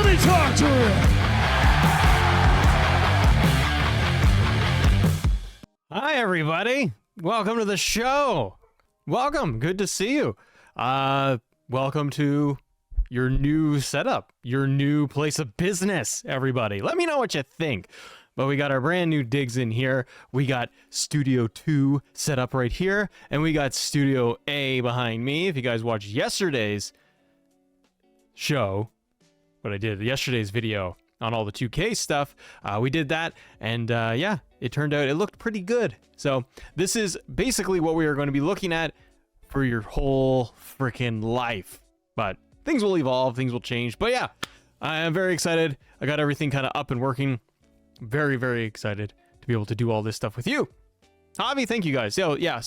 Let me talk to him. Hi, everybody. Welcome to the show. Welcome. Good to see you. Welcome to your new setup, your new place of business, everybody. Let me know what you think. But we got our brand new digs in here. We got Studio 2 set up right here. And we got Studio A behind me. If you guys watched yesterday's show, what I did, yesterday's video on all the 2K stuff, we did that. And yeah, it turned out it looked pretty good. So this is basically what we are going to be looking at for your whole freaking life. But things will evolve, things will change. But yeah, I am very excited. I got everything kind of up and working. Very, very excited to be able to do all this stuff with you. Javi, thank you guys. So yeah,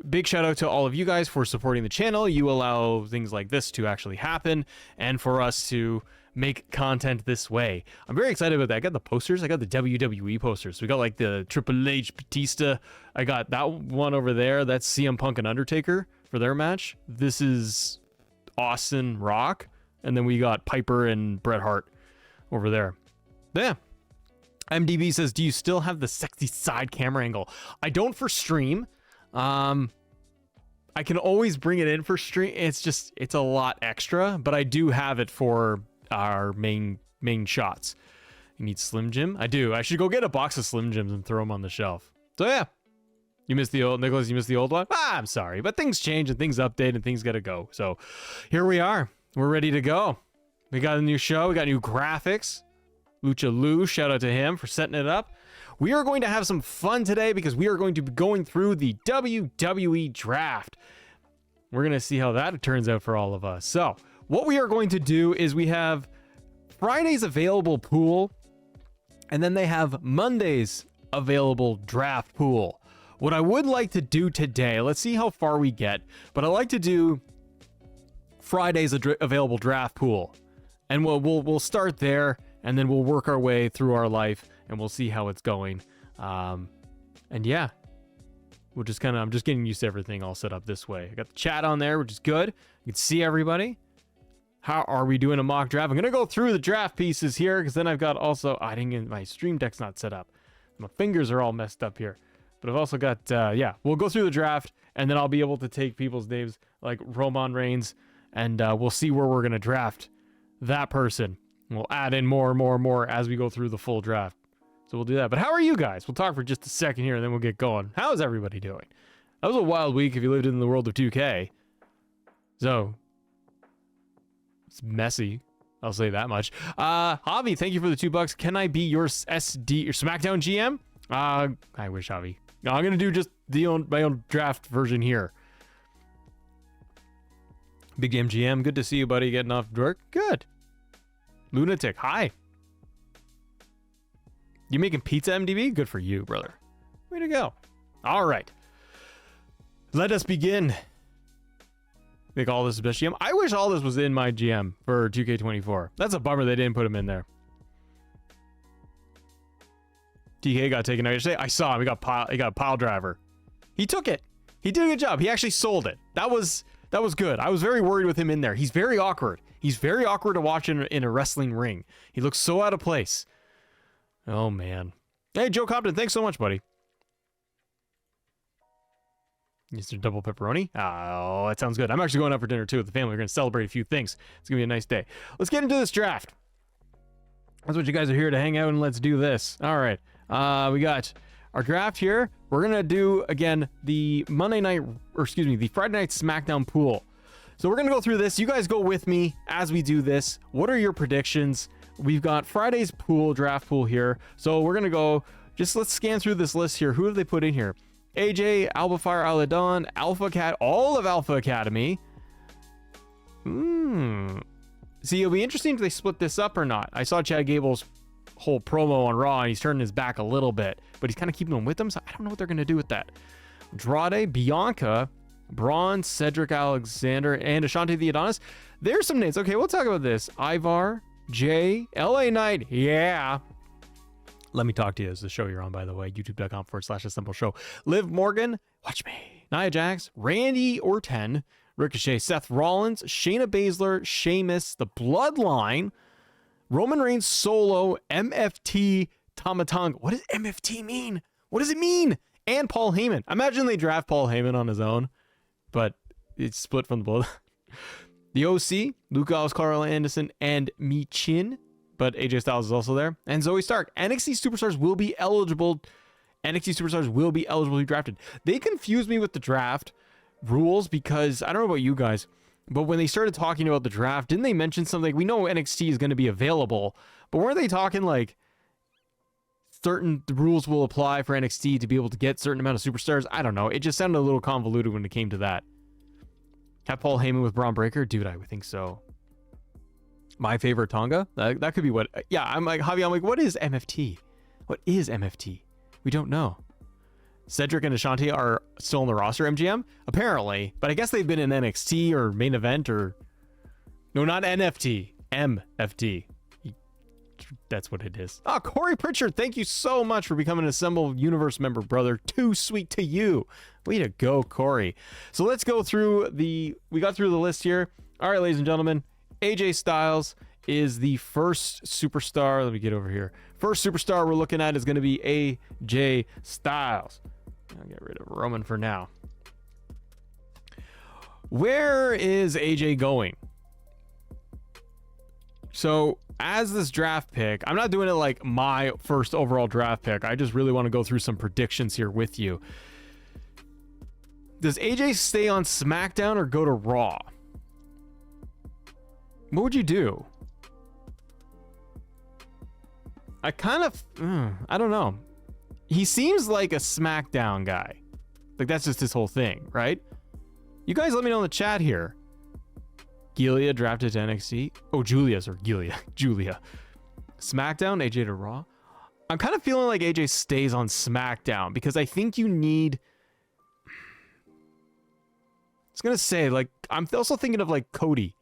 big shout out to all of you guys for supporting the channel. You allow things like this to actually happen and for us to make content this way. I'm very excited about that. I got the posters. I got the WWE posters. We got like the Triple H Batista. I got that one over there. That's CM Punk and Undertaker for their match. This is Austin Rock. And then we got Piper and Bret Hart over there. Yeah. MDB says, do you still have the sexy side camera angle? I don't for stream. I can always bring it in for stream. It's a lot extra, but I do have it for our main shots. You need Slim Jim? I do. I should go get a box of Slim Jims and throw them on the shelf. So yeah. You missed the old, Nicholas, you missed the old one? I'm sorry, but things change and things update and things gotta go. So here we are. We're ready to go. We got a new show. We got new graphics. Lucha Lou, shout out to him for setting it up. We are going to have some fun today because we are going to be going through the WWE Draft. We're going to see how that turns out for all of us. So what we are going to do is we have Friday's available pool, and then they have Monday's available draft pool. What I would like to do today, let's see how far we get, but I like to do Friday's available draft pool. And we'll start there, and then we'll work our way through our life, and we'll see how it's going. And yeah, we'll just I'm just getting used to everything all set up this way. I got the chat on there, which is good. You can see everybody. How are we doing a mock draft? I'm going to go through the draft pieces here, because then I've got also, I didn't get my stream deck's not set up. My fingers are all messed up here. But I've also got, yeah, we'll go through the draft, and then I'll be able to take people's names like Roman Reigns, and we'll see where we're going to draft that person. We'll add in more as we go through the full draft. So we'll do that. But how are you guys? We'll talk for just a second here, and then we'll get going. How's everybody doing? That was a wild week if you lived in the world of 2K. So, it's messy. I'll say that much. Javi, thank you for the $2. Can I be your SD, your SmackDown GM? I wish, Javi. No, I'm going to do just my own draft version here. Big MGM, good to see you, buddy. Getting off work? Good. Lunatic, hi. You making pizza, MDB? Good for you, brother. Way to go. All right. Let us begin. I think all this is best GM. I wish all this was in my GM for 2K24. That's a bummer they didn't put him in there. DK got taken out yesterday. I saw him. He got a pile driver. He took it. He did a good job. He actually sold it. That was good. I was very worried with him in there. He's very awkward. He's very awkward to watch in a wrestling ring. He looks so out of place. Oh, man. Hey, Joe Compton, thanks so much, buddy. Mr. Double Pepperoni? Oh, that sounds good. I'm actually going out for dinner, too, with the family. We're going to celebrate a few things. It's going to be a nice day. Let's get into this draft. That's what you guys are here to hang out, and let's do this. All right. We got our draft here. We're going to do, again, the Friday Night SmackDown pool. So we're going to go through this. You guys go with me as we do this. What are your predictions? We've got Friday's draft pool here. So we're going to go, let's scan through this list here. Who have they put in here? AJ, Albafire, Aladon, Alpha Cat, all of Alpha Academy. See, it'll be interesting if they split this up or not. I saw Chad Gable's whole promo on Raw, and he's turning his back a little bit, but he's kind of keeping them with them, so I don't know what they're going to do with that. Andrade, Bianca, Braun, Cedric Alexander, and Ashante the Adonis. There's some names. Okay, we'll talk about this. Ivar, Jay, LA Knight, yeah. Let me talk to you. This is the show you're on, by the way. YouTube.com/assemble-show. Liv Morgan, watch me. Nia Jax, Randy Orton, Ricochet, Seth Rollins, Shayna Baszler, Sheamus, The Bloodline, Roman Reigns solo MFT Tamatanga. What does MFT mean? What does it mean? And Paul Heyman. Imagine they draft Paul Heyman on his own, but it's split from the blood. The OC, Luke Gallows, Carl Anderson, and Michin, but AJ Styles is also there. And Zoe Stark. NXT superstars will be eligible. NXT superstars will be eligible to be drafted. They confused me with the draft rules because I don't know about you guys, but when they started talking about the draft, didn't they mention something? We know NXT is going to be available, but weren't they talking like certain rules will apply for NXT to be able to get certain amount of superstars? I don't know. It just sounded a little convoluted when it came to that. Have Paul Heyman with Braun Breaker? Dude, I would think so. My favorite Tonga? That could be what... Yeah, I'm like, Javi, I'm like, what is MFT? What is MFT? We don't know. Cedric and Ashanti are still on the roster, MGM? Apparently. But I guess they've been in NXT or main event or... No, not NFT. MFT. That's what it is. Oh, Corey Pritchard, thank you so much for becoming an Assemble Universe member, brother. Too sweet to you. Way to go, Corey. So let's go through the... We got through the list here. All right, ladies and gentlemen. AJ Styles is the first superstar. Let me get over here. First superstar we're looking at is going to be AJ Styles. I'll get rid of Roman for now. Where is AJ going? So, as this draft pick, I'm not doing it like my first overall draft pick. I just really want to go through some predictions here with you. Does AJ stay on SmackDown or go to Raw? What would you do? I kind of... I don't know. He seems like a SmackDown guy. Like, that's just his whole thing, right? You guys let me know in the chat here. Gilia drafted to NXT. Oh, Julia. Julia. SmackDown, AJ to Raw. I'm kind of feeling like AJ stays on SmackDown because I think you need... I was going to say, like, I'm also thinking of, like, Cody.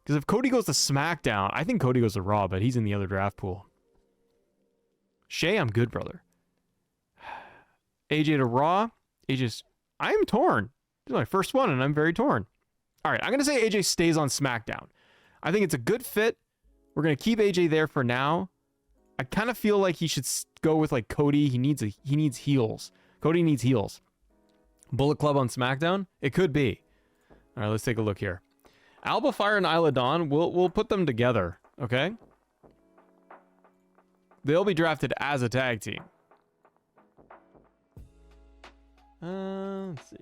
Because if Cody goes to SmackDown, I think Cody goes to Raw, but he's in the other draft pool. Shay, I'm good, brother. AJ to Raw. I'm torn. This is my first one, and I'm very torn. All right, I'm going to say AJ stays on SmackDown. I think it's a good fit. We're going to keep AJ there for now. I kind of feel like he should go with, like, Cody. He needs heels. Cody needs heels. Bullet Club on SmackDown? It could be. All right, let's take a look here. Alba Fire and Isla Dawn, we'll put them together, okay? They'll be drafted as a tag team. Let's see.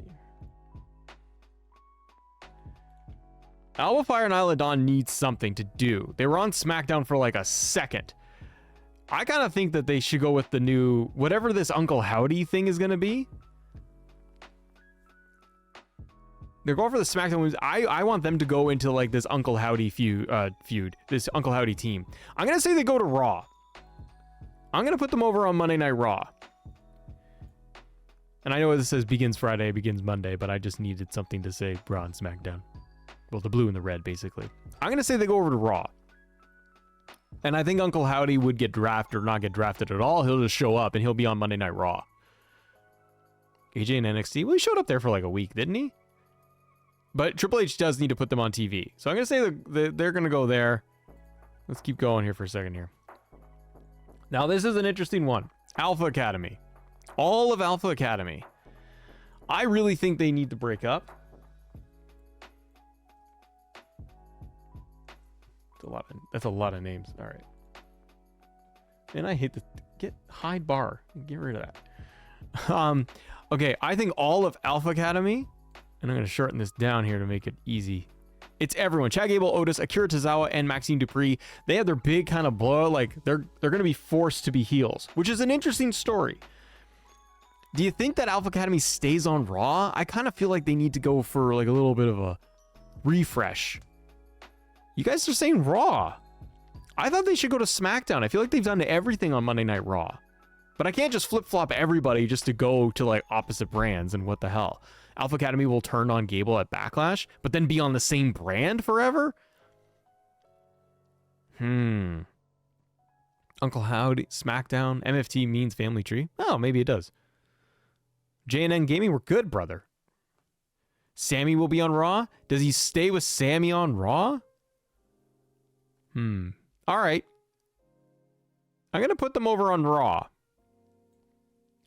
Alba Fire and Isla Dawn need something to do. They were on SmackDown for like a second. I kind of think that they should go with the new, whatever this Uncle Howdy thing is going to be. They're going for the SmackDown moves. I want them to go into like this Uncle Howdy feud. This Uncle Howdy team. I'm going to say they go to Raw. I'm going to put them over on Monday Night Raw. And I know this says begins Friday, begins Monday, but I just needed something to say Raw and SmackDown. Well, the blue and the red, basically. I'm going to say they go over to Raw. And I think Uncle Howdy would get drafted or not get drafted at all. He'll just show up and he'll be on Monday Night Raw. AJ and NXT? Well, he showed up there for like a week, didn't he? But Triple H does need to put them on TV. So I'm going to say they're going to go there. Let's keep going here for a second here. Now, this is an interesting one. Alpha Academy. All of Alpha Academy. I really think they need to break up. That's a lot of names. All right. And I hate to hide bar. Get rid of that. Okay, I think all of Alpha Academy... And I'm going to shorten this down here to make it easy. It's everyone. Chad Gable, Otis, Akira Tozawa, and Maxine Dupree. They had their big kind of blow. Like, they're going to be forced to be heels, which is an interesting story. Do you think that Alpha Academy stays on Raw? I kind of feel like they need to go for, like, a little bit of a refresh. You guys are saying Raw. I thought they should go to SmackDown. I feel like they've done everything on Monday Night Raw. But I can't just flip-flop everybody just to go to, like, opposite brands, and what the hell? Alpha Academy will turn on Gable at Backlash, but then be on the same brand forever? Uncle Howdy, SmackDown, MFT means Family Tree? Oh, maybe it does. JNN Gaming, we're good, brother. Sammy will be on Raw? Does he stay with Sammy on Raw? All right. I'm going to put them over on Raw.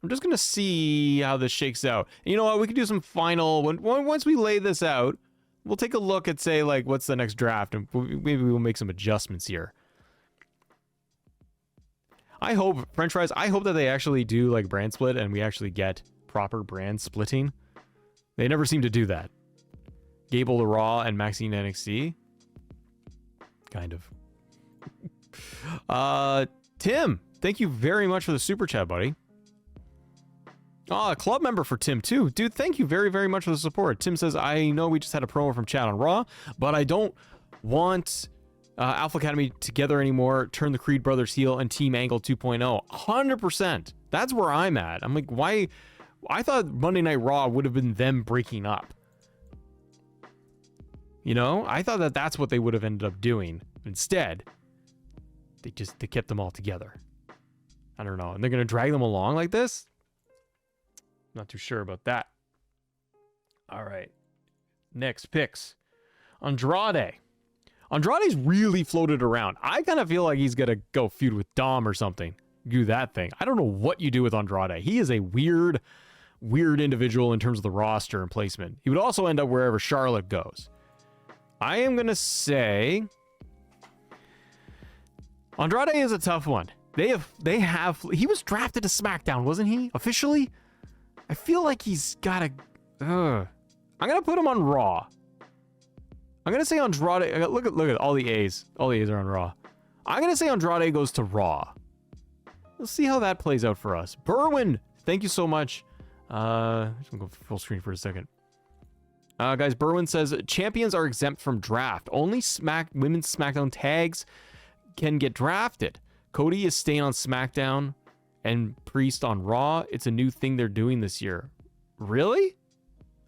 I'm just going to see how this shakes out. And you know what? We can do some final... Once we lay this out, we'll take a look at, say, like, what's the next draft, and maybe we'll make some adjustments here. I hope, French fries, I hope that they actually do, like, brand split, and we actually get proper brand splitting. They never seem to do that. Gable to Raw and Maxine to NXT. Kind of. Tim, thank you very much for the super chat, buddy. Oh, a club member for Tim, too. Dude, thank you very, very much for the support. Tim says, I know we just had a promo from Chad on Raw, but I don't want Alpha Academy together anymore. Turn the Creed brothers heel and Team Angle 2.0. 100%. That's where I'm at. I'm like, why? I thought Monday Night Raw would have been them breaking up. You know? I thought that that's what they would have ended up doing. Instead, they kept them all together. I don't know. And they're going to drag them along like this? Not too sure about that. All right. Next picks. Andrade. Andrade's really floated around. I kind of feel like he's going to go feud with Dom or something. Do that thing. I don't know what you do with Andrade. He is a weird individual in terms of the roster and placement. He would also end up wherever Charlotte goes. I am going to say Andrade is a tough one. He was drafted to SmackDown, wasn't he? Officially? I feel like he's got a... I'm going to put him on Raw. I'm going to say Andrade... Look at all the A's. All the A's are on Raw. I'm going to say Andrade goes to Raw. Let's see how that plays out for us. Berwin, thank you so much. I'm just going to go full screen for a second. Guys, Berwin says, champions are exempt from draft. Only women's SmackDown tags can get drafted. Cody is staying on SmackDown and Priest on Raw. It's a new thing they're doing this year. Really?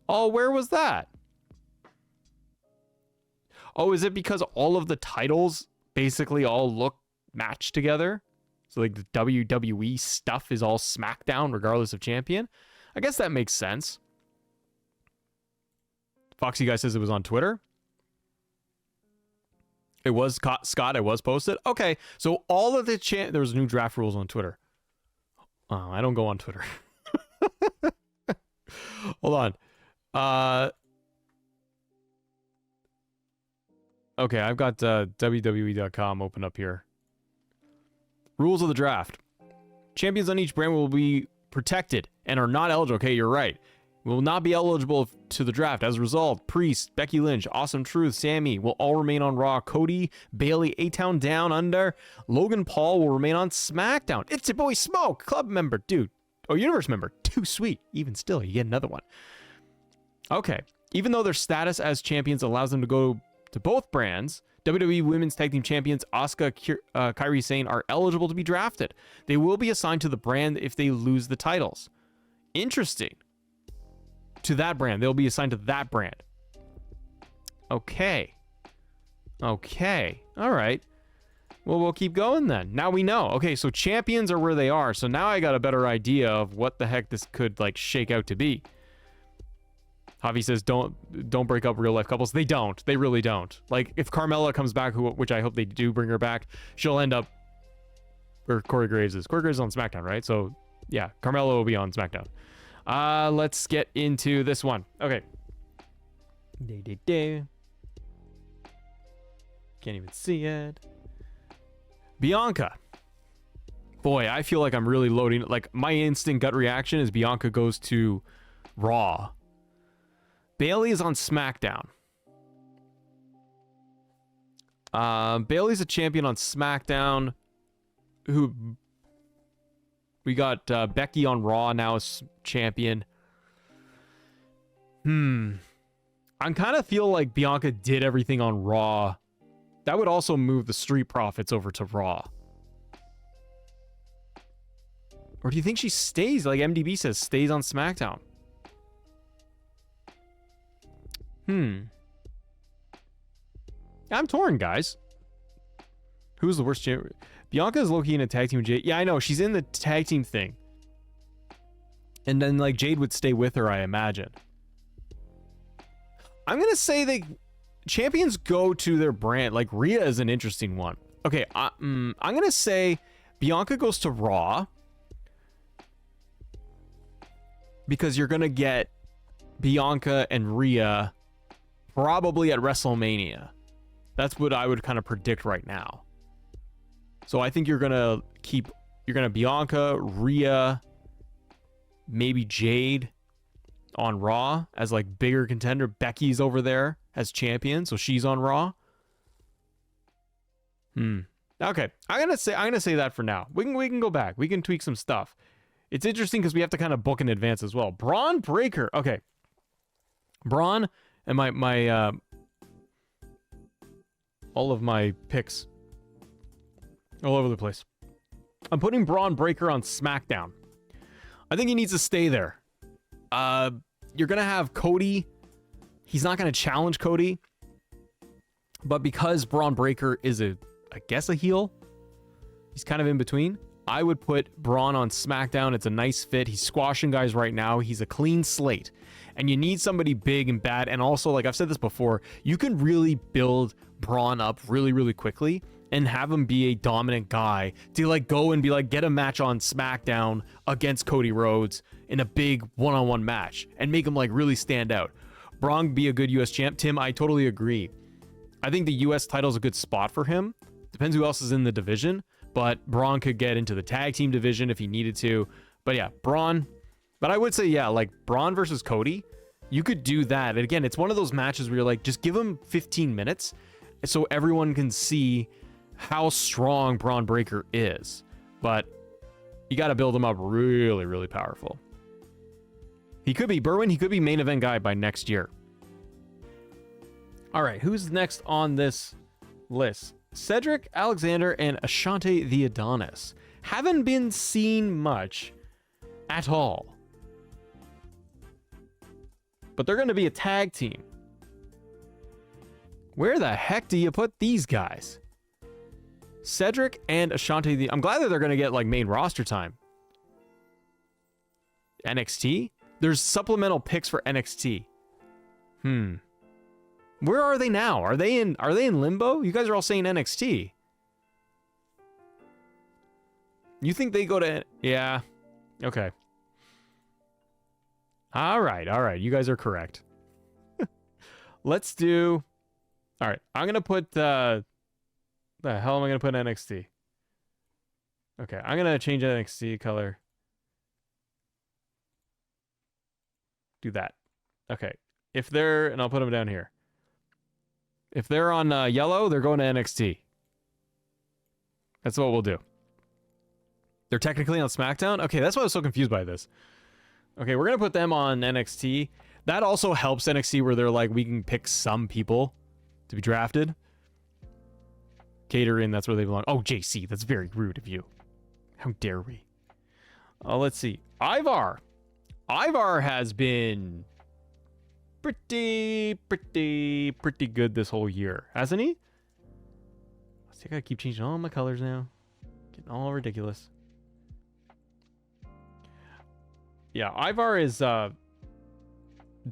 Oh, where was that? Oh, is it because all of the titles basically all look matched together? So like the WWE stuff is all SmackDown regardless of champion? I guess that makes sense. Foxy Guy says it was on Twitter. It was, Scott, it was posted. Okay, so all of the there was new draft rules on Twitter. Oh, I don't go on Twitter. Hold on. Okay, I've got WWE.com open up here. Rules of the draft. Champions on each brand will be protected and are not eligible. Okay, you're right. Will not be eligible to the draft. As a result, Priest, Becky Lynch, Awesome Truth, Sammy will all remain on Raw. Cody, Bayley, A-Town Down Under, Logan Paul will remain on SmackDown. It's your boy Smoke, club member, dude. Oh, universe member. Too sweet. Even still, you get another one. Okay. Even though their status as champions allows them to go to both brands, WWE Women's Tag Team Champions Asuka, Kairi Sane are eligible to be drafted. They will be assigned to the brand if they lose the titles. Interesting. To that brand. They'll be assigned to that brand. Okay. Okay. All right. Well, we'll keep going then. Now we know. Okay, so champions are where they are. So now I got a better idea of what the heck this could like shake out to be. Javi says don't break up real life couples. They don't. They really don't. Like if Carmella comes back, which I hope they do bring her back, she'll end up where Corey Graves is. Corey Graves is on SmackDown, right? So yeah, Carmella will be on SmackDown. Let's get into this one. Okay. Can't even see it. Bianca. Boy, I feel like I'm really loading. Like my instant gut reaction is Bianca goes to Raw. Bayley is on SmackDown. Bayley's a champion on SmackDown. We got Becky on Raw now as champion. I kind of feel like Bianca did everything on Raw. That would also move the Street Profits over to Raw. Or do you think she stays, like MDB says, stays on SmackDown? I'm torn, guys. Who's the worst champion? Bianca is low-key in a tag team with Jade. Yeah, I know. She's in the tag team thing. And then, like, Jade would stay with her, I imagine. I'm going to say that champions go to their brand. Like, Rhea is an interesting one. Okay, I'm going to say Bianca goes to Raw because you're going to get Bianca and Rhea probably at WrestleMania. That's what I would kind of predict right now. So I think you're going to Bianca, Rhea, maybe Jade on Raw as like bigger contender. Becky's over there as champion, so she's on Raw. Okay, I'm gonna say that for now. We can go back. We can tweak some stuff. It's interesting because we have to kind of book in advance as well. Braun Breaker. Okay, Braun and my all of my picks all over the place. I'm putting Braun Breaker on SmackDown. I think he needs to stay there. You're gonna have Cody. He's not gonna challenge Cody, but because Braun Breaker is I guess a heel, he's kind of in between. I would put Braun on SmackDown. It's a nice fit. He's squashing guys right now. He's a clean slate. And you need somebody big and bad. And also, like I've said this before, you can really build Braun up really, really quickly and have him be a dominant guy to like go and be like, get a match on SmackDown against Cody Rhodes in a big one-on-one match and make him like really stand out. Braun be a good US champ. Tim, I totally agree. I think the US title is a good spot for him. Depends who else is in the division, but Braun could get into the tag team division if he needed to. But yeah, Braun. But I would say, yeah, like Braun versus Cody, you could do that. And again, it's one of those matches where you're like, just give him 15 minutes so everyone can see how strong Braun Breaker is. But you got to build him up really, really powerful. He could be Berwin. He could be main event guy by next year. All right, who's next on this list? Cedric Alexander and Ashante the Adonis. Haven't been seen much at all. But they're going to be a tag team. Where the heck do you put these guys? Cedric and Ashante I'm glad that they're going to get like main roster time. NXT? There's supplemental picks for NXT. Where are they now? Are they in limbo? You guys are all saying NXT. You think they go to... Yeah. Okay. All right. You guys are correct. Let's do... All right. I'm going to put... The hell am I going to put NXT? Okay. I'm going to change NXT color. Do that. Okay. If they're... And I'll put them down here. If they're on yellow, they're going to NXT. That's what we'll do. They're technically on SmackDown? Okay, that's why I was so confused by this. Okay, we're going to put them on NXT. That also helps NXT where they're like, we can pick some people to be drafted. Catering, that's where they belong. Oh, JC, that's very rude of you. How dare we? Let's see. Ivar. Ivar has been... pretty good this whole year, hasn't he? I gotta keep changing all my colors now. Getting all ridiculous. Yeah, Ivar is done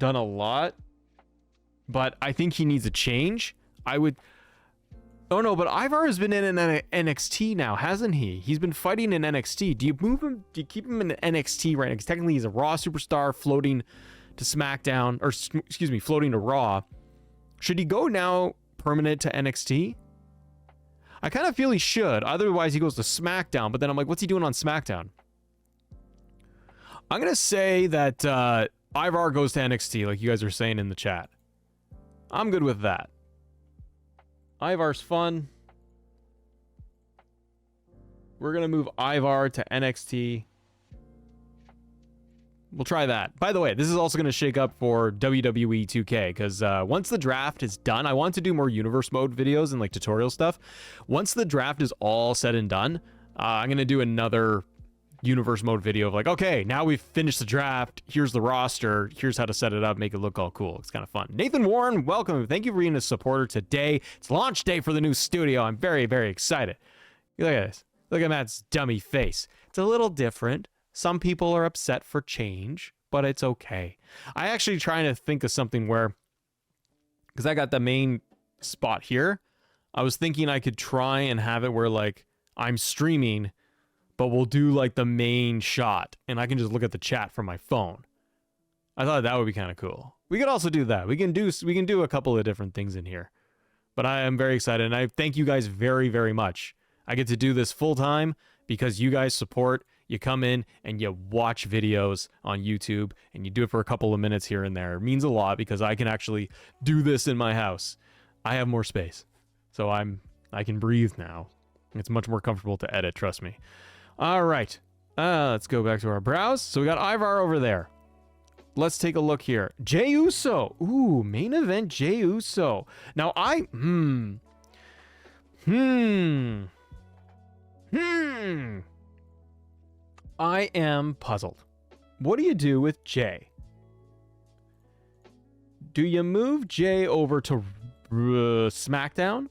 a lot, but I think he needs a change. Oh no, but Ivar has been in an NXT now, hasn't he? He's been fighting in NXT. Do you move him? Do you keep him in NXT right now? Because technically he's a Raw superstar floating to SmackDown, or excuse me, floating to Raw. Should he go now permanent to NXT? I kind of feel he should. Otherwise, he goes to SmackDown. But then I'm like, what's he doing on SmackDown? I'm going to say that Ivar goes to NXT, like you guys are saying in the chat. I'm good with that. Ivar's fun. We're going to move Ivar to NXT. We'll try that. By the way, this is also going to shake up for WWE 2K because once the draft is done, I want to do more universe mode videos and like tutorial stuff. Once the draft is all said and done, I'm going to do another universe mode video of like, okay, now we've finished the draft. Here's the roster. Here's how to set it up, make it look all cool. It's kind of fun. Nathan Warren, welcome. Thank you for being a supporter today. It's launch day for the new studio. I'm very, very excited. Look at this. Look at Matt's dummy face. It's a little different. Some people are upset for change, but it's okay. I actually trying to think of something where, because I got the main spot here, I was thinking I could try and have it where like I'm streaming but we'll do like the main shot and I can just look at the chat from my phone. I thought that would be kind of cool. We could also do that. We can do a couple of different things in here. But I am very excited, and I thank you guys very, very much. I get to do this full time because you guys support. You come in and you watch videos on YouTube, and you do it for a couple of minutes here and there. It means a lot because I can actually do this in my house. I have more space, so I can breathe now. It's much more comfortable to edit, trust me. All right, let's go back to our browse. So we got Ivar over there. Let's take a look here. Jey Uso. Ooh, main event Jey Uso. Now I am puzzled. What do you do with Jey? Do you move Jey over to SmackDown?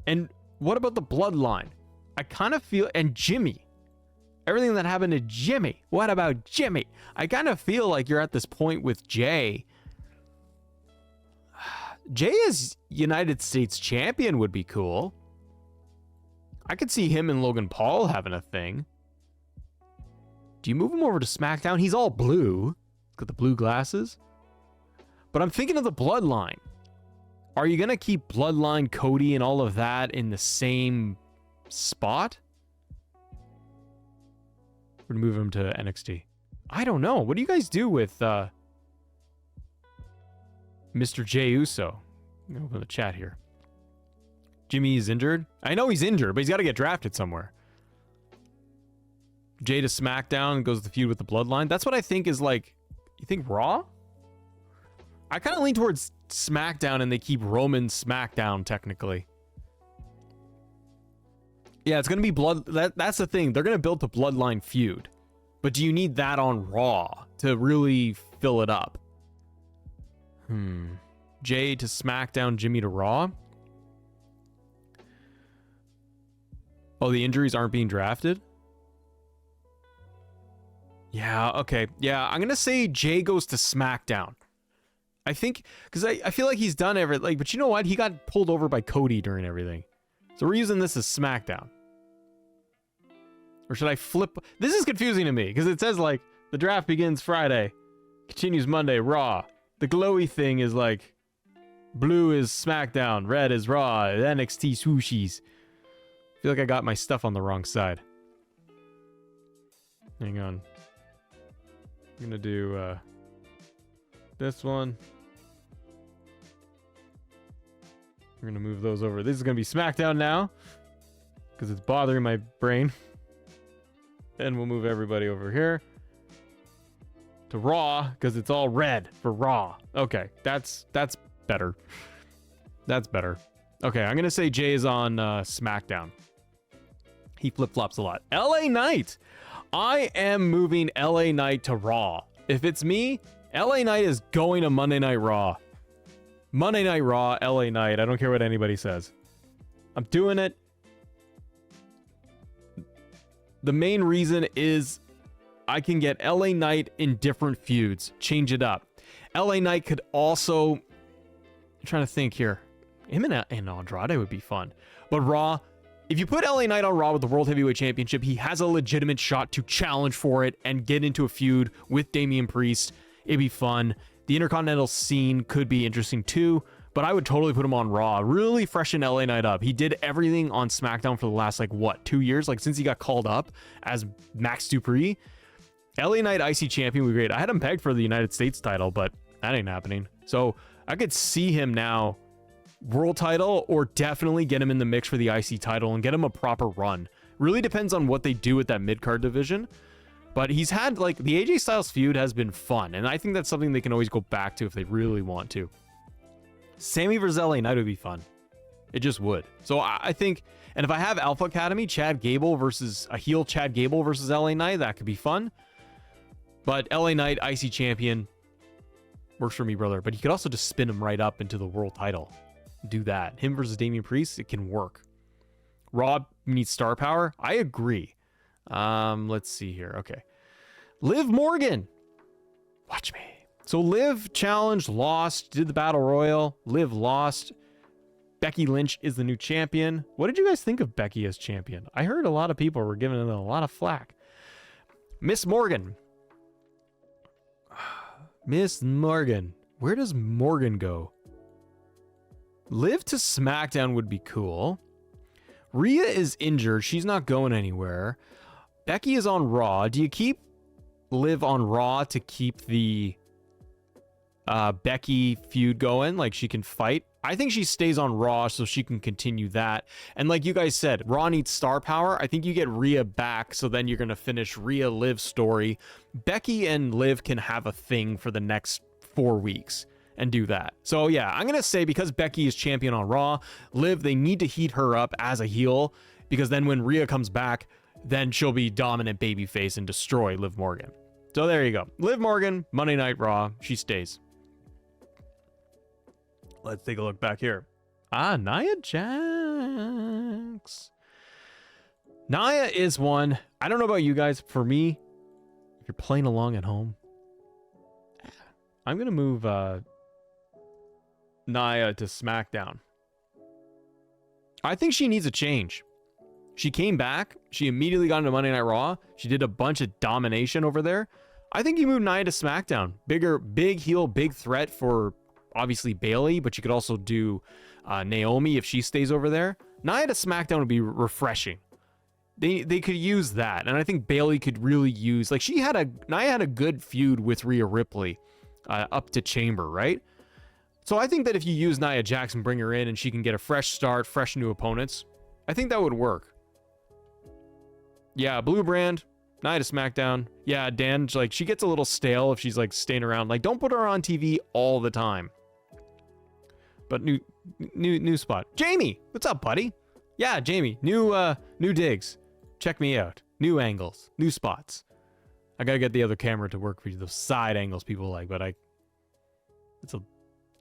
And what about the Bloodline? I kind of feel, and Jimmy. Everything that happened to Jimmy. What about Jimmy? I kind of feel like you're at this point with Jey. Jey as United States champion would be cool. I could see him and Logan Paul having a thing. Do you move him over to SmackDown? He's all blue. Got the blue glasses. But I'm thinking of the Bloodline. Are you going to keep Bloodline, Cody, and all of that in the same spot? We're going to move him to NXT. I don't know. What do you guys do with Mr. Jey Uso? I'm going to open the chat here. Jimmy is injured? I know he's injured, but he's got to get drafted somewhere. Jey to SmackDown goes to the feud with the Bloodline. That's what I think is like... You think Raw? I kind of lean towards SmackDown, and they keep Roman SmackDown, technically. Yeah, it's going to be that's the thing. They're going to build the Bloodline feud. But do you need that on Raw to really fill it up? Jey to SmackDown, Jimmy to Raw? Oh, the injuries aren't being drafted? Yeah, okay. Yeah, I'm going to say Jey goes to SmackDown. I think, because I feel like he's done everything. But you know what? He got pulled over by Cody during everything. So we're using this as SmackDown. Or should I flip? This is confusing to me because it says like the draft begins Friday, continues Monday, Raw. The glowy thing is like blue is SmackDown, red is Raw, NXT swooshies. I feel like I got my stuff on the wrong side. Hang on. I'm going to do this one. We're going to move those over. This is going to be SmackDown now because it's bothering my brain. And we'll move everybody over here to Raw because it's all red for Raw. Okay, that's better. That's better. Okay, I'm going to say Jey is on SmackDown. He flip-flops a lot. LA Knight. I am moving LA Knight to Raw. If it's me, LA Knight is going to Monday Night Raw. Monday Night Raw, LA Knight. I don't care what anybody says. I'm doing it. The main reason is I can get LA Knight in different feuds. Change it up. LA Knight could also... I'm trying to think here. Him and Andrade would be fun. But Raw... If you put LA Knight on Raw with the World Heavyweight Championship, he has a legitimate shot to challenge for it and get into a feud with Damian Priest. It'd be fun. The Intercontinental scene could be interesting too, but I would totally put him on Raw. Really freshen LA Knight up. He did everything on SmackDown for the last, 2 years? Since he got called up as Max Dupree. LA Knight IC champion would be great. I had him pegged for the United States title, but that ain't happening. So I could see him now world title, or definitely get him in the mix for the IC title and get him a proper run. Really depends on what they do with that mid-card division. But he's had, the AJ Styles feud has been fun, and I think that's something they can always go back to if they really want to. Sammy versus LA Knight would be fun. It just would. So I think, and if I have Alpha Academy, Chad Gable versus a heel Chad Gable versus LA Knight, that could be fun. But LA Knight, IC champion, works for me, brother. But you could also just spin him right up into the world title. Do that. Him versus Damian Priest, it can work. Raw needs star power. I agree. Let's see here. Okay. Liv Morgan. Watch me. So Liv challenged, lost, did the battle royal. Liv lost. Becky Lynch is the new champion. What did you guys think of Becky as champion? I heard a lot of people were giving it a lot of flack. Miss Morgan. Miss Morgan. Where does Morgan go? Liv to SmackDown would be cool. Rhea is injured. She's not going anywhere. Becky is on Raw. Do you keep Liv on Raw to keep the Becky feud going? Like, she can fight? I think she stays on Raw so she can continue that. And like you guys said, Raw needs star power. I think you get Rhea back, so then you're going to finish Rhea-Liv story. Becky and Liv can have a thing for the next 4 weeks and do that. So yeah, I'm going to say because Becky is champion on Raw, Liv, they need to heat her up as a heel, because then when Rhea comes back, then she'll be dominant babyface and destroy Liv Morgan. So there you go. Liv Morgan, Monday Night Raw, she stays. Let's take a look back here. Nia Jax. Nia is one. I don't know about you guys. For me, if you're playing along at home, I'm going to move Nia to SmackDown. I think she needs a change. She came back. She immediately got into Monday Night Raw. She did a bunch of domination over there. I think you move Nia to SmackDown. Big heel, big threat for obviously Bayley, but you could also do Naomi if she stays over there. Nia to SmackDown would be refreshing. They could use that, and I think Bayley could really use, like, Nia had a good feud with Rhea Ripley up to Chamber, right? So I think that if you use Nia Jax and bring her in and she can get a fresh start, fresh new opponents, I think that would work. Yeah, Blue Brand, Nia to SmackDown. Yeah, Dan, like, she gets a little stale if she's like staying around. Like, don't put her on TV all the time. But new spot. Jamie, what's up, buddy? Yeah, Jamie, new digs. Check me out. New angles, new spots. I gotta get the other camera to work for you. Those side angles people like, but it's a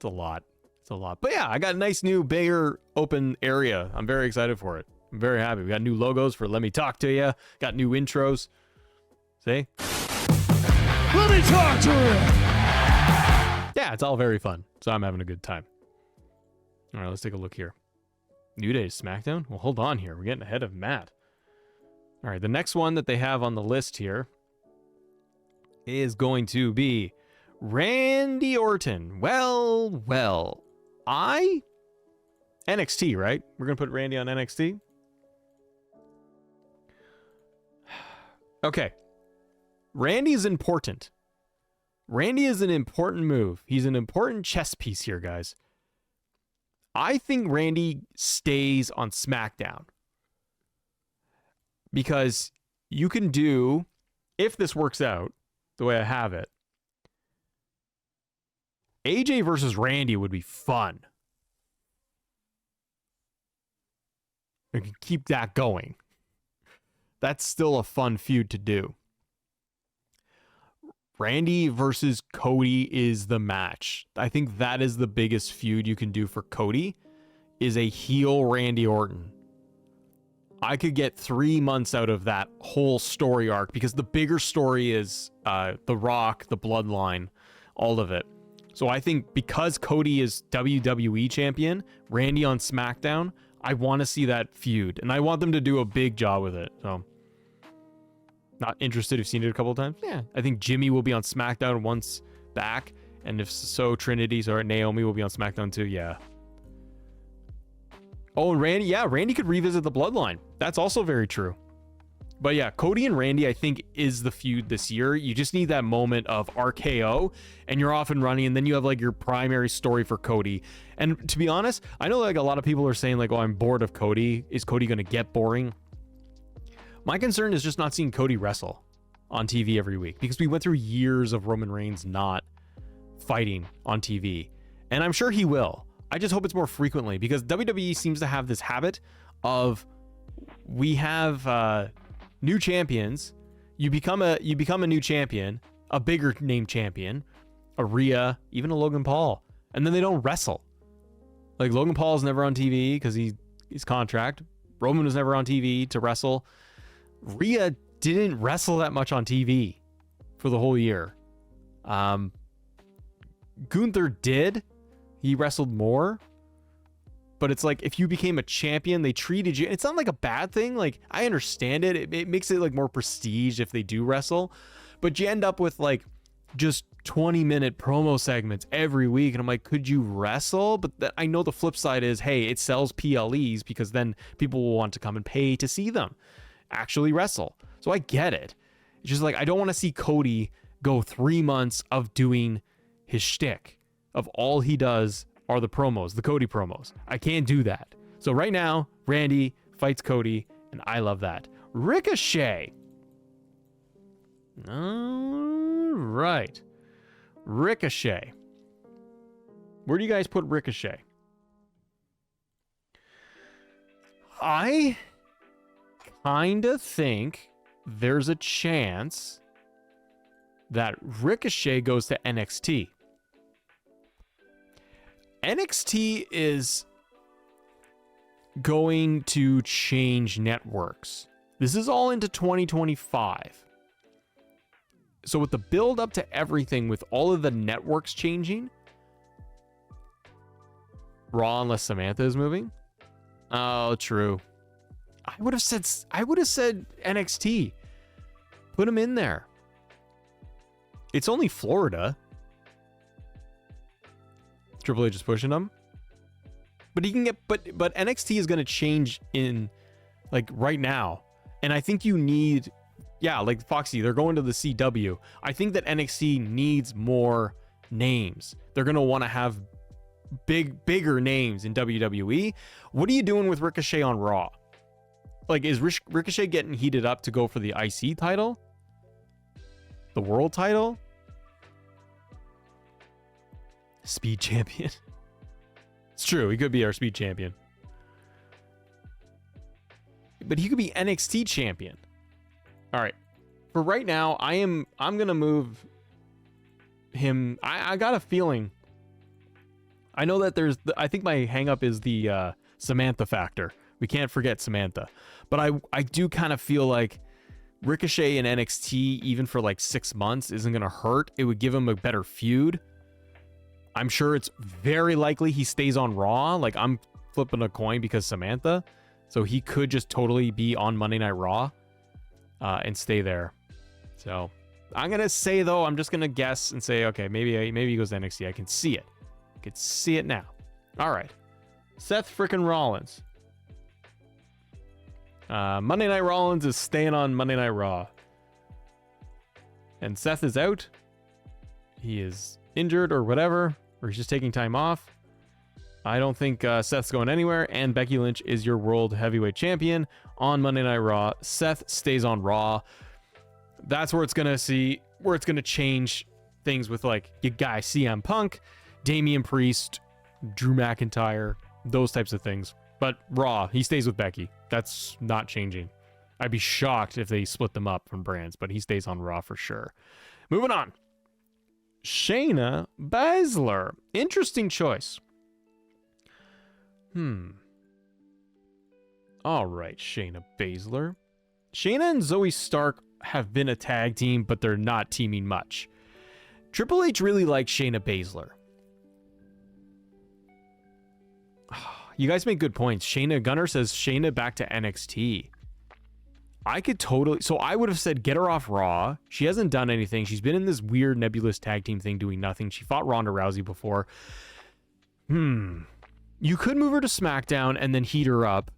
lot. It's a lot. But yeah, I got a nice new, bigger, open area. I'm very excited for it. I'm very happy. We got new logos for Let Me Talk to You. Got new intros. See? Let me talk to you. Yeah, it's all very fun. So I'm having a good time. All right, let's take a look here. New Day SmackDown? Well, hold on here. We're getting ahead of Matt. All right, the next one that they have on the list here is going to be Randy Orton. Well, NXT, right? We're going to put Randy on NXT. Okay. Randy is important. Randy is an important move. He's an important chess piece here, guys. I think Randy stays on SmackDown. Because you can do, if this works out the way I have it, AJ versus Randy would be fun. We can keep that going. That's still a fun feud to do. Randy versus Cody is the match. I think that is the biggest feud you can do for Cody, is a heel Randy Orton. I could get 3 months out of that whole story arc, because the bigger story is The Rock, the Bloodline, all of it. So I think because Cody is WWE champion, Randy on SmackDown, I want to see that feud, and I want them to do a big job with it. So, not interested. You've seen it a couple of times. Yeah, I think Jimmy will be on SmackDown once back, and if so, Naomi will be on SmackDown too. Yeah. Oh, and Randy. Yeah, Randy could revisit the Bloodline. That's also very true. But yeah, Cody and Randy, I think, is the feud this year. You just need that moment of RKO, and you're off and running, and then you have like your primary story for Cody. And to be honest, I know like a lot of people are saying like, oh, I'm bored of Cody. Is Cody going to get boring? My concern is just not seeing Cody wrestle on TV every week, because we went through years of Roman Reigns not fighting on TV. And I'm sure he will. I just hope it's more frequently, because WWE seems to have this habit of, we have new champions. You become a new champion, a bigger name champion, a Rhea, even a Logan Paul, and then they don't wrestle. Like Logan Paul's never on TV because he's contract. Roman was never on TV to wrestle. Rhea didn't wrestle that much on TV for the whole year. Gunther did. He wrestled more. but it's like if you became a champion, they treated you. It's not like a bad thing. Like, I understand it. It makes it like more prestige if they do wrestle, but you end up with like just 20-minute promo segments every week. And I'm like, could you wrestle? But I know the flip side is, hey, it sells PLEs because then people will want to come and pay to see them actually wrestle. So I get it. It's just like, I don't want to see Cody go 3 months of doing his shtick, of all he does are the promos, the Cody promos. I can't do that. So right now, Randy fights Cody, and I love that. Ricochet. All right. Ricochet. Where do you guys put Ricochet? I kind of think there's a chance that Ricochet goes to NXT. NXT is going to change networks. This is all into 2025. So with the build up to everything, with all of the networks changing, Raw, unless Samantha is moving. Oh, true. I would have said NXT. Put him in there. It's only Florida. Triple H is pushing him. But he can get but NXT is going to change in like right now. And I think you need, yeah, like Foxy, they're going to the CW. I think that NXT needs more names. They're going to want to have bigger names in WWE. What are you doing with Ricochet on Raw? Like, is Ricochet getting heated up to go for the IC title? The world title? Speed champion. It's true, he could be our speed champion. But he could be NXT champion. All right. For right now, I'm gonna move him. I got a feeling. I know that I think my hang up is the Samantha factor. We can't forget Samantha. But I do kind of feel like Ricochet in NXT, even for like 6 months, isn't gonna hurt. It would give him a better feud. I'm sure it's very likely he stays on Raw. Like, I'm flipping a coin because Samantha. So he could just totally be on Monday Night Raw and stay there. So I'm going to say, though, I'm just going to guess and say, okay, maybe he goes to NXT. I can see it. I can see it now. All right. Seth frickin' Rollins. Monday Night Rollins is staying on Monday Night Raw. And Seth is out. He is injured or whatever, or he's just taking time off. I don't think Seth's going anywhere, and Becky Lynch is your World Heavyweight Champion on Monday Night Raw. Seth stays on Raw. That's where it's gonna change things with, like, you guys, CM Punk, Damian Priest, Drew McIntyre, those types of things. But Raw, he stays with Becky. That's not changing. I'd be shocked if they split them up from brands, but he stays on Raw for sure. Moving on. Shayna Baszler. Interesting choice. All right, Shayna Baszler. Shayna and Zoe Stark have been a tag team, but they're not teaming much. Triple H really likes Shayna Baszler. You guys make good points. Shayna Gunner says Shayna back to NXT. I could totally... So I would have said get her off Raw. She hasn't done anything. She's been in this weird nebulous tag team thing doing nothing. She fought Ronda Rousey before. You could move her to SmackDown and then heat her up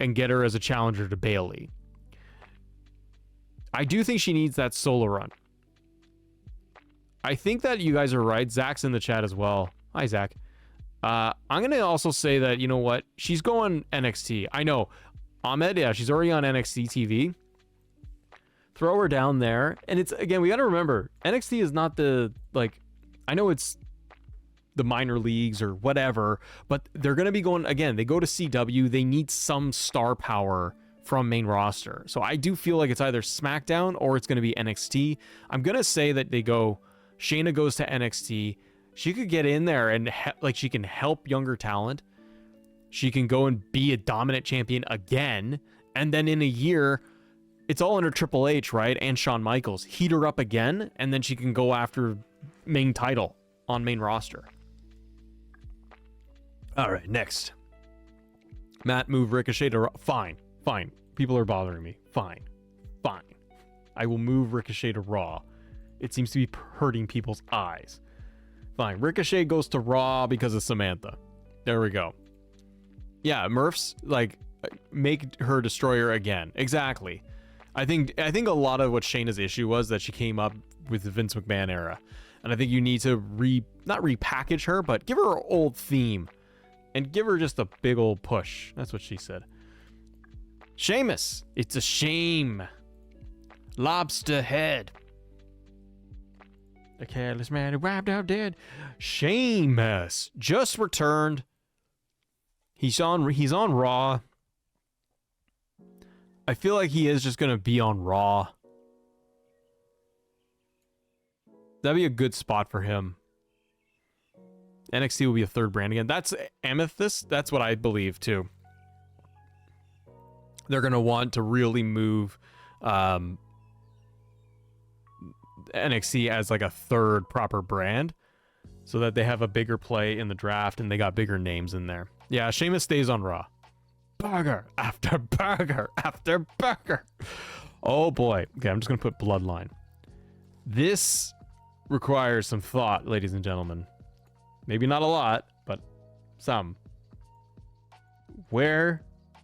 and get her as a challenger to Bayley. I do think she needs that solo run. I think that you guys are right. Zach's in the chat as well. Hi, Zach. I'm going to also say that, you know what? She's going NXT. I know. Ahmed, yeah, she's already on NXT TV. Throw her down there. And it's, again, we got to remember, NXT is not the, like, I know it's the minor leagues or whatever, but they're going to be going, again, they go to CW. They need some star power from main roster. So I do feel like it's either SmackDown or it's going to be NXT. I'm going to say that they go, Shayna goes to NXT. She could get in there and like she can help younger talent. She can go and be a dominant champion again. And then in a year, it's all under Triple H, right? And Shawn Michaels. Heat her up again. And then she can go after main title on main roster. All right, next. Matt, move Ricochet to Raw. Fine. Fine. People are bothering me. Fine. Fine. I will move Ricochet to Raw. It seems to be hurting people's eyes. Fine. Ricochet goes to Raw because of Samantha. There we go. Yeah, Murph's, like, make her destroyer again. Exactly. I think a lot of what Shayna's issue was that she came up with the Vince McMahon era. And I think you need to not repackage her, but give her her old theme. And give her just a big old push. That's what she said. Sheamus. It's a shame. Lobster head. A careless man who wiped out dead. Sheamus just returned. He's on Raw. I feel like he is just gonna be on Raw. That'd be a good spot for him. NXT will be a third brand again. That's Amethyst. That's what I believe too. They're gonna want to really move NXT as like a third proper brand, so that they have a bigger play in the draft and they got bigger names in there. Yeah, Sheamus stays on Raw. Burger after burger after burger. Oh boy. Okay, I'm just gonna put Bloodline. This requires some thought, ladies and gentlemen. Maybe not a lot, but some. Where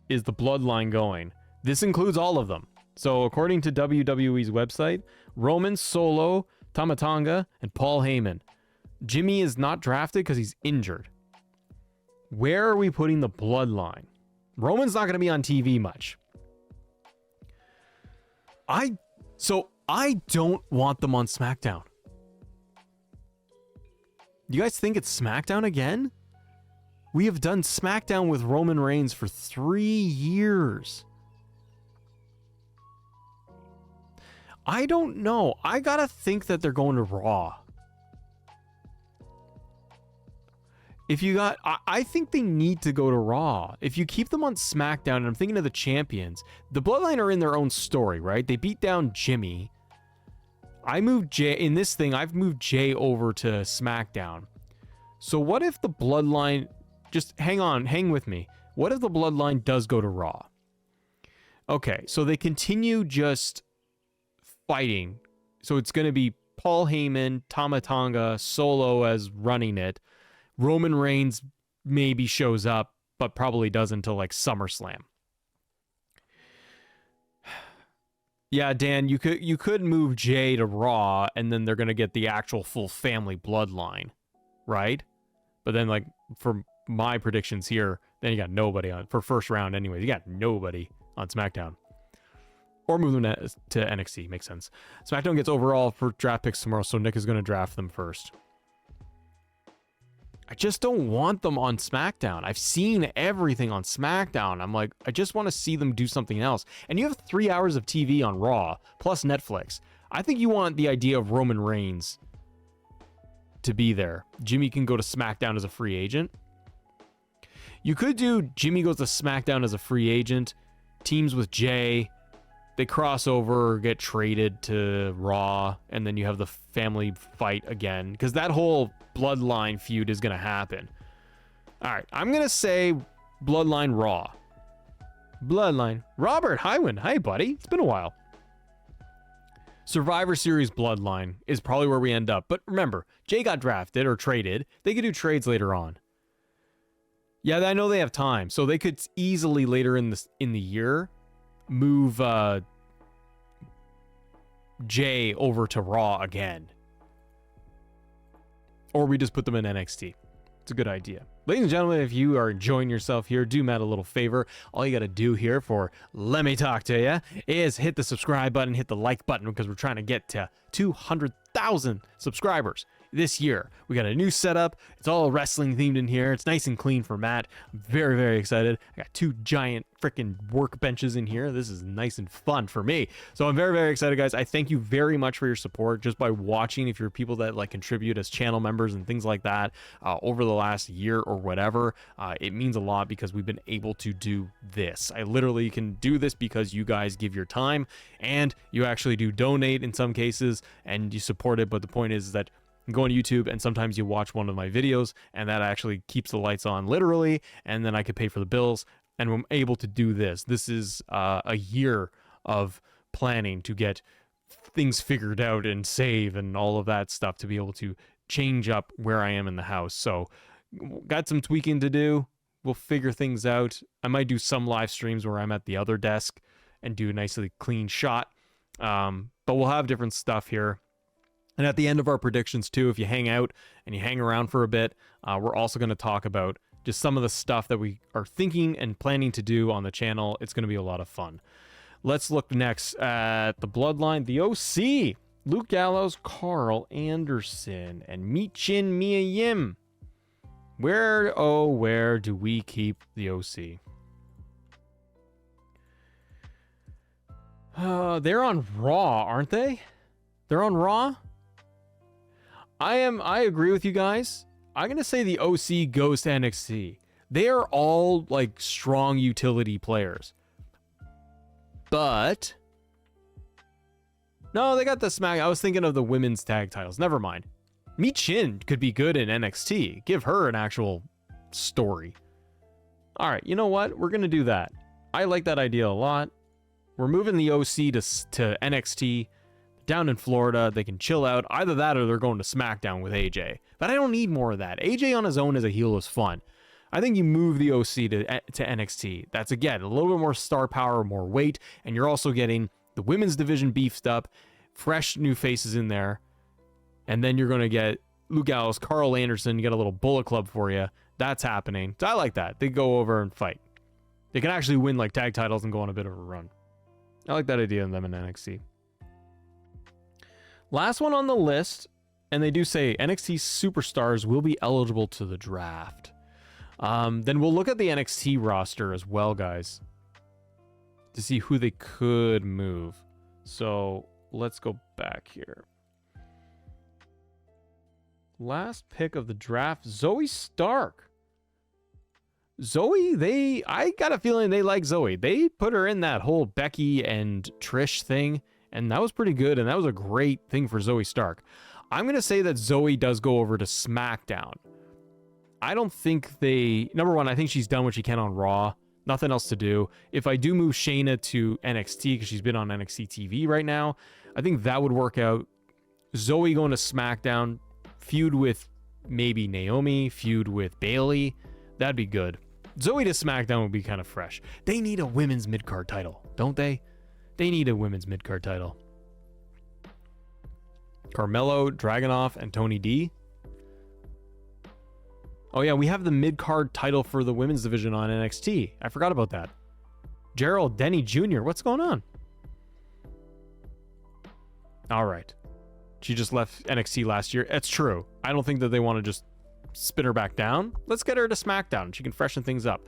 is the Bloodline going? This includes all of them. So according to WWE's website, Roman, Solo, Tama Tonga, and Paul Heyman. Jimmy is not drafted because he's injured. Where are we putting the Bloodline? Roman's not going to be on TV much. I don't want them on SmackDown. You guys think it's SmackDown again? We have done SmackDown with Roman Reigns for 3 years. I don't know. I gotta think that they're going to Raw. I think they need to go to Raw. If you keep them on SmackDown, and I'm thinking of the champions, the Bloodline are in their own story, right? They beat down Jimmy. I've moved Jay over to SmackDown. So what if the Bloodline, just hang with me. What if the Bloodline does go to Raw? Okay, so they continue just fighting. So it's going to be Paul Heyman, Tama Tonga, Solo as running it. Roman Reigns maybe shows up, but probably doesn't until like SummerSlam. Yeah, Dan, you could move Jay to Raw, and then they're gonna get the actual full family Bloodline, right? But then, like, for my predictions here, then you got nobody on for first round. Anyways, you got nobody on SmackDown. Or move them to NXT. Makes sense. SmackDown gets overall for draft picks tomorrow, so Nick is gonna draft them first. I just don't want them on SmackDown. I've seen everything on SmackDown. I'm like, I just want to see them do something else. And you have 3 hours of TV on Raw, plus Netflix. I think you want the idea of Roman Reigns to be there. Jimmy can go to SmackDown as a free agent. You could do Jimmy goes to SmackDown as a free agent, teams with Jay, they cross over, get traded to Raw, and then you have the family fight again. Because that whole Bloodline feud is going to happen. All right, I'm going to say Bloodline Raw. Bloodline. Robert Hywen. Hi, buddy. It's been a while. Survivor Series Bloodline is probably where we end up. But remember, Jay got drafted or traded. They could do trades later on. Yeah, I know they have time. So they could easily later in the year move Jay over to Raw again. Or we just put them in NXT. It's a good idea. Ladies and gentlemen, if you are enjoying yourself here, do Matt a little favor. All you got to do here for Let Me Talk to You is hit the subscribe button, hit the like button, because we're trying to get to 200,000 subscribers this year. We got a new setup. It's all wrestling themed in here. It's nice and clean for Matt. I'm very, very excited. I got 2 giant freaking workbenches in here. This is nice and fun for me. So I'm very, very excited, guys. I thank you very much for your support just by watching. If you're people that like contribute as channel members and things like that over the last year or whatever, it means a lot because we've been able to do this. I literally can do this because you guys give your time and you actually do donate in some cases and you support it. But the point is that you go on YouTube and sometimes you watch one of my videos and that actually keeps the lights on literally, and then I could pay for the bills and I'm able to do this. This is a year of planning to get things figured out and save and all of that stuff to be able to change up where I am in the house. So got some tweaking to do. We'll figure things out. I might do some live streams where I'm at the other desk and do a nicely clean shot. But we'll have different stuff here. And at the end of our predictions too, if you hang out and you hang around for a bit, we're also going to talk about just some of the stuff that we are thinking and planning to do on the channel. It's going to be a lot of fun. Let's look next at the Bloodline, the OC, Luke Gallows, Carl Anderson, and Michin Mia Yim. Where do we keep the OC? They're on Raw, aren't they? They're on Raw? I agree with you guys. I'm going to say the OC goes to NXT. They are all like strong utility players. But no, they got the smack. I was thinking of the women's tag titles. Never mind. Michin could be good in NXT. Give her an actual story. All right, you know what? We're going to do that. I like that idea a lot. We're moving the OC to NXT down in Florida. They can chill out. Either that or they're going to SmackDown with AJ. But I don't need more of that. AJ on his own as a heel is fun. I think you move the OC to NXT. That's, again, a little bit more star power, more weight, and you're also getting the women's division beefed up, fresh new faces in there, and then you're going to get Luke Gallows, Carl Anderson, you get a little Bullet Club for you. That's happening. So I like that. They go over and fight. They can actually win like tag titles and go on a bit of a run. I like that idea of them in NXT. Last one on the list, and they do say NXT superstars will be eligible to the draft. Then we'll look at the NXT roster as well, guys, to see who they could move. So let's go back here. Last pick of the draft, Zoe Stark. Zoe, I got a feeling they like Zoe. They put her in that whole Becky and Trish thing, and that was pretty good, and that was a great thing for Zoe Stark. I'm going to say that Zoe does go over to SmackDown. I don't think number one, I think she's done what she can on Raw. Nothing else to do. If I do move Shayna to NXT, because she's been on NXT TV right now, I think that would work out. Zoe going to SmackDown, feud with maybe Naomi, feud with Bayley. That'd be good. Zoe to SmackDown would be kind of fresh. They need a women's mid-card title, don't they? They need a women's mid-card title. Carmelo, Dragunov, and Tony D. Oh yeah, we have the mid-card title for the women's division on NXT. I forgot about that. Gerald Denny Jr., what's going on? All right. She just left NXT last year. It's true. I don't think that they want to just spin her back down. Let's get her to SmackDown. She can freshen things up.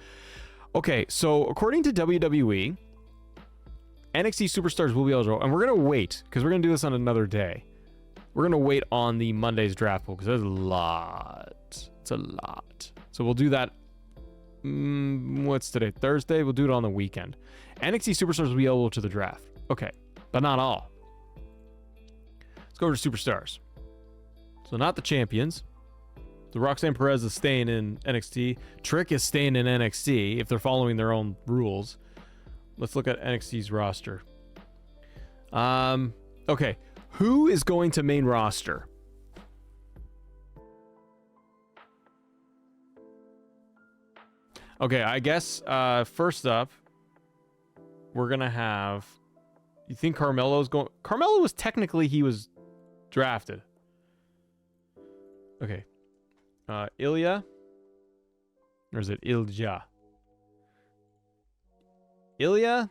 Okay, so according to WWE, NXT superstars will be eligible, and we're going to wait, because we're going to do this on another day. We're going to wait on the Monday's draft pool, because there's a lot. It's a lot. So we'll do that. What's today? Thursday? We'll do it on the weekend. NXT superstars will be eligible to the draft. Okay, but not all. Let's go over to superstars. So not the champions. The Roxanne Perez is staying in NXT. Trick is staying in NXT if they're following their own rules. Let's look at NXT's roster. Okay. Who is going to main roster? Okay, I guess first up, we're going to have... You think Carmelo's going... Carmelo was technically... He was drafted. Okay. Ilya? Or is it Ilja? Ilya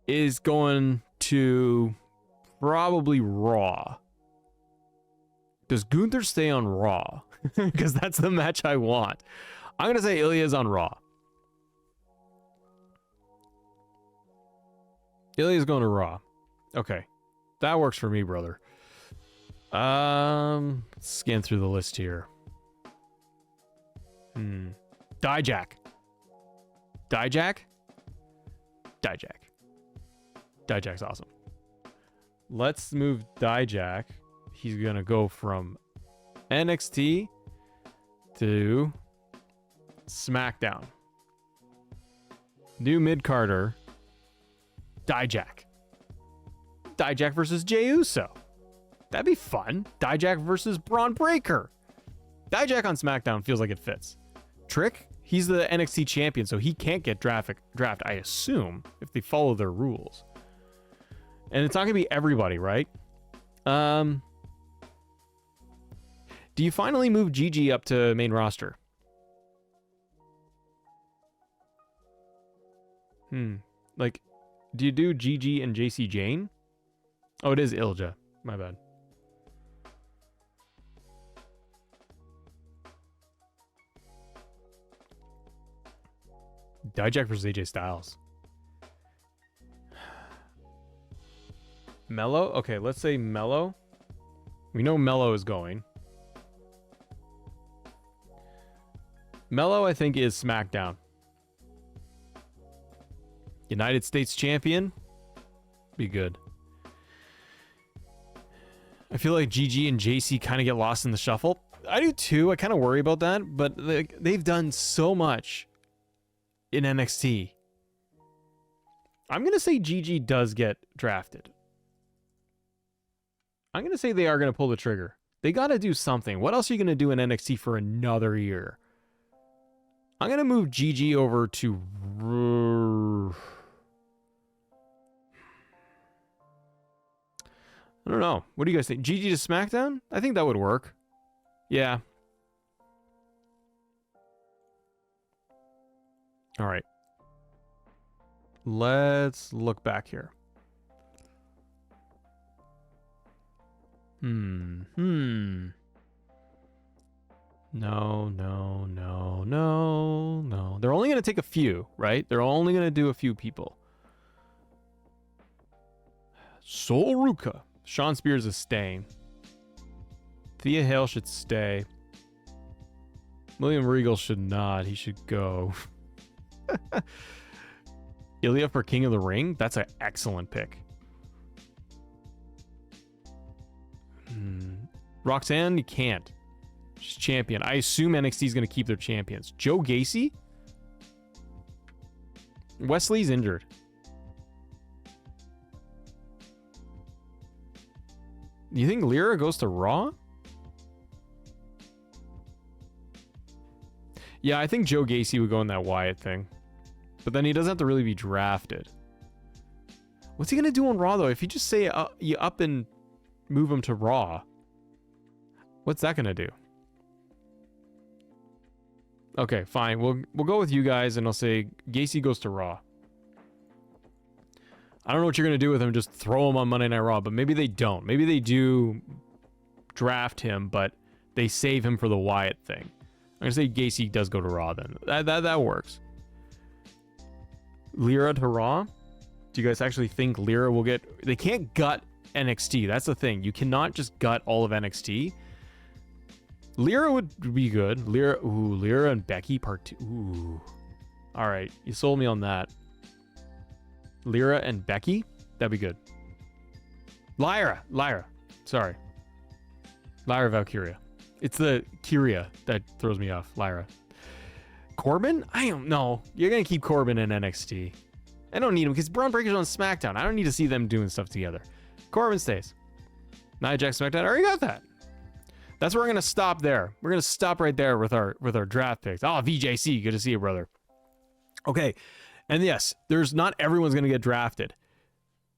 is going to probably Raw. Does Gunther stay on Raw? Because that's the match I want. I'm going to say Ilya's on Raw. Ilya's going to Raw. Okay. That works for me, brother. Let's scan through the list here. Dijak. Dijak? Dijak. Dijak's awesome. Let's move Dijak. He's going to go from NXT to SmackDown. New mid-carder. Dijak. Dijak versus Jey Uso. That'd be fun. Dijak versus Braun Breaker. Dijak on SmackDown feels like it fits. Trick, he's the NXT champion, so he can't get draft, I assume, if they follow their rules. And it's not going to be everybody, right? Do you finally move Gigi up to main roster? Like, do you do Gigi and JC Jane? Oh, it is Ilja. My bad. Dijak versus AJ Styles. Mello? Okay, let's say Mello. We know Mello is going. Mello, I think, is SmackDown. United States champion. Be good. I feel like GG and JC kind of get lost in the shuffle. I do too. I kind of worry about that, but they've done so much in NXT. I'm going to say GG does get drafted. I'm going to say they are going to pull the trigger. They got to do something. What else are you going to do in NXT for another year? I'm going to move GG over to... I don't know. What do you guys think? GG to SmackDown? I think that would work. Yeah. All right. Let's look back here. No. They're only going to take a few, right? They're only going to do a few people. Sol Ruka. Sean Spears is staying. Thea Hale should stay. William Regal should not. He should go. Ilya for King of the Ring? That's an excellent pick. Roxanne, you can't. She's champion. I assume NXT is going to keep their champions. Joe Gacy? Wesley's injured. Do you think Lyra goes to Raw? Yeah, I think Joe Gacy would go in that Wyatt thing. But then he doesn't have to really be drafted. What's he going to do on Raw, though? If you just say you up and move him to Raw, what's that going to do? Okay, fine. We'll go with you guys, and I'll say Gacy goes to Raw. I don't know what you're going to do with him. Just throw him on Monday Night Raw, but maybe they don't. Maybe they do draft him, but they save him for the Wyatt thing. I'm going to say Gacy does go to Raw then. That works. Lyra to Raw? Do you guys actually think Lyra will get... They can't gut NXT. That's the thing. You cannot just gut all of NXT. Lyra would be good. Lyra and Becky part 2. Ooh. All right. You sold me on that. Lyra and Becky? That'd be good. Lyra. Sorry. Lyra Valkyria. It's the Kyria that throws me off. Lyra. Corbin? I don't know. You're going to keep Corbin in NXT. I don't need him because Braun Breaker's on SmackDown. I don't need to see them doing stuff together. Corbin stays. Nia Jax SmackDown. I already got that. That's where we're going to stop there. We're going to stop right there with our draft picks. Oh, VJC. Good to see you, brother. Okay. And yes, there's not everyone's going to get drafted.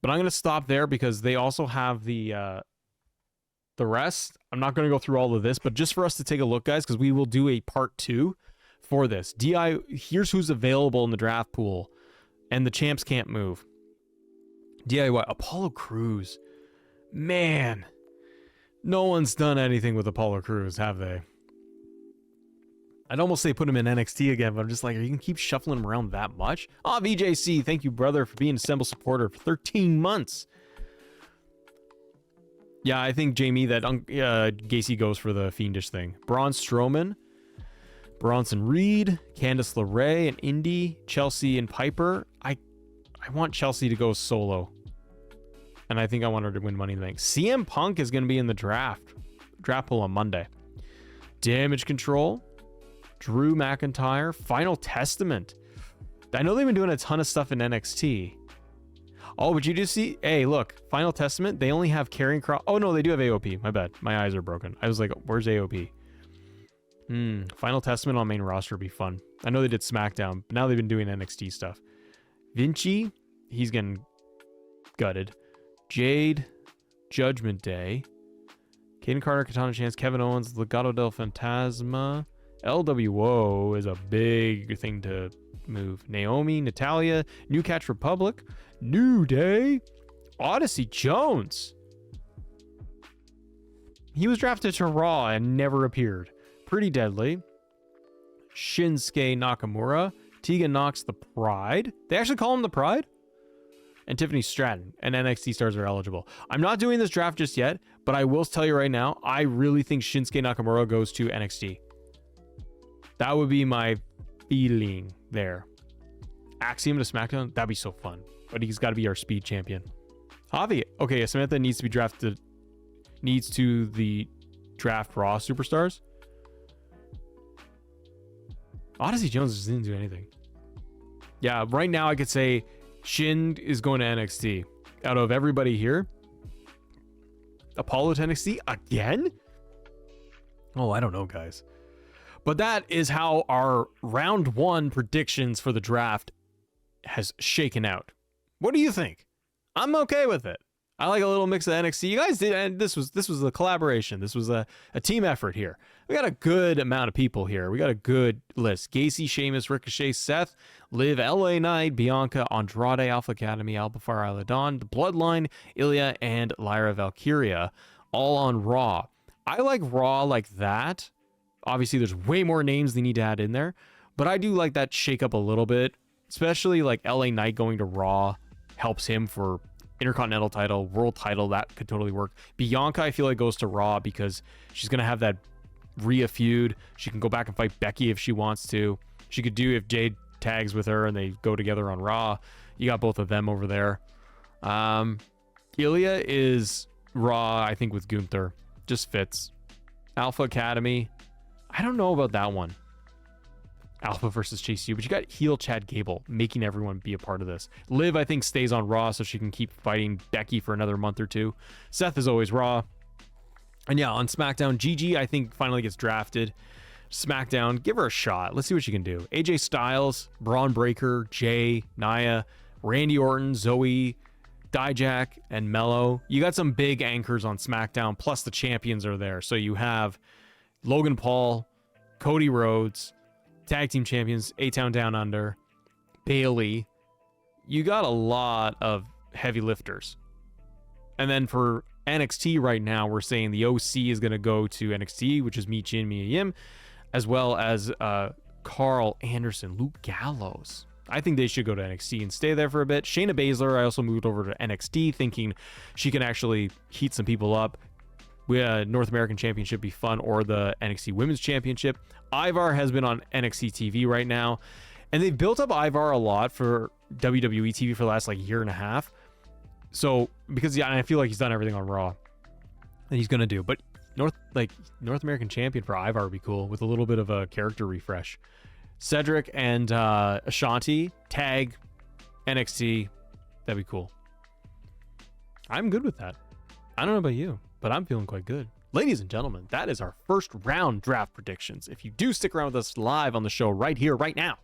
But I'm going to stop there because they also have the rest. I'm not going to go through all of this, but just for us to take a look, guys, because we will do a part 2 for this. Here's who's available in the draft pool, and the champs can't move. DIY, Apollo Crews. Man, no one's done anything with Apollo Crews, have they? I'd almost say put him in NXT again, but I'm just like, are you going to keep shuffling him around that much? Ah, VJC, thank you, brother, for being an Assemble supporter for 13 months. Yeah, I think, Jamie, that Gacy goes for the Fiendish thing. Braun Strowman, Bronson Reed, Candice LeRae, and Indy, Chelsea, and Piper. I want Chelsea to go solo. And I think I want her to win Money in the Bank. CM Punk is going to be in the draft pool on Monday. Damage Control, Drew McIntyre, Final Testament. I know they've been doing a ton of stuff in NXT. Oh, but you do see, hey, look, Final Testament, they only have Karrion Kross. Oh, no, they do have AOP. My bad. My eyes are broken. I was like, where's AOP? Final Testament on main roster would be fun. I know they did SmackDown, but now they've been doing NXT stuff. Vinci, he's getting gutted. Jade, Judgment Day. Caden Carter, Katana Chance, Kevin Owens, Legado del Fantasma. LWO is a big thing to move. Naomi, Natalia, New Catch Republic, New Day, Odyssey Jones. He was drafted to Raw and never appeared. Pretty Deadly. Shinsuke Nakamura. Tegan Knox, the Pride. They actually call him the Pride? And Tiffany Stratton. And NXT stars are eligible. I'm not doing this draft just yet, but I will tell you right now, I really think Shinsuke Nakamura goes to NXT. That would be my feeling there. Axiom to SmackDown? That'd be so fun. But he's got to be our speed champion. Javi. Okay, Samantha needs to be drafted. Needs to the draft Raw superstars. Odyssey Jones just didn't do anything. Yeah, right now I could say Shin is going to NXT. Out of everybody here, Apollo to NXT again? Oh, I don't know, guys. But that is how our round 1 predictions for the draft has shaken out. What do you think? I'm okay with it. I like a little mix of NXT. You guys did, and this was a collaboration. This was a team effort here. We got a good amount of people here. We got a good list. Gacy, Sheamus, Ricochet, Seth, Liv, LA Knight, Bianca, Andrade, Alpha Academy, Alpha Fire Isla Dawn, The Bloodline, Ilya, and Lyra Valkyria, all on Raw. I like Raw like that. Obviously, there's way more names they need to add in there, but I do like that shake up a little bit, especially like LA Knight going to Raw helps him for Intercontinental title, world title. That could totally work. Bianca, I feel like, goes to Raw because she's going to have that Rhea feud. She can go back and fight Becky if she wants to. She could do if Jade tags with her and they go together on Raw. You got both of them over there. Ilya is Raw, I think, with Gunther. Just fits. Alpha Academy. I don't know about that one. Alpha versus Chase U, but you got heel Chad Gable making everyone be a part of this. Liv, I think, stays on Raw so she can keep fighting Becky for another month or two. Seth is always Raw. And yeah, on SmackDown, Gigi, I think, finally gets drafted. SmackDown, give her a shot. Let's see what she can do. AJ Styles, Braun Breaker, Jay, Nia, Randy Orton, Zoe, Dijak, and Mello. You got some big anchors on SmackDown, plus the champions are there. So you have Logan Paul, Cody Rhodes, Tag Team Champions, A-Town Down Under, Bailey. You got a lot of heavy lifters. And then for NXT right now, we're saying the OC is going to go to NXT, which is Mi Chin, Mia Yim, as well as Carl Anderson, Luke Gallows. I think they should go to NXT and stay there for a bit. Shayna Baszler, I also moved over to NXT thinking she can actually heat some people up. North American Championship be fun, or the NXT Women's Championship. Ivar has been on NXT TV right now, and they've built up Ivar a lot for WWE TV for the last year and a half. So because I feel like he's done everything on Raw, and he's gonna do. But North American Champion for Ivar would be cool with a little bit of a character refresh. Cedric and Ashanti tag NXT, that'd be cool. I'm good with that. I don't know about you, but I'm feeling quite good. Ladies and gentlemen, that is our first round draft predictions. If you do stick around with us live on the show right here, right now,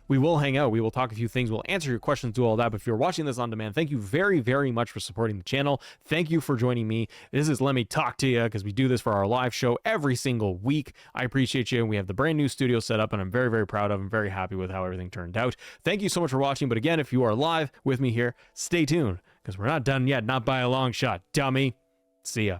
we will hang out. We will talk a few things. We'll answer your questions, do all that. But if you're watching this on demand, thank you very, very much for supporting the channel. Thank you for joining me. This is Let Me Talk to You, because we do this for our live show every single week. I appreciate you. We have the brand new studio set up, and I'm very, very proud of. I'm very happy with how everything turned out. Thank you so much for watching. But again, if you are live with me here, stay tuned, because we're not done yet. Not by a long shot, dummy. See ya.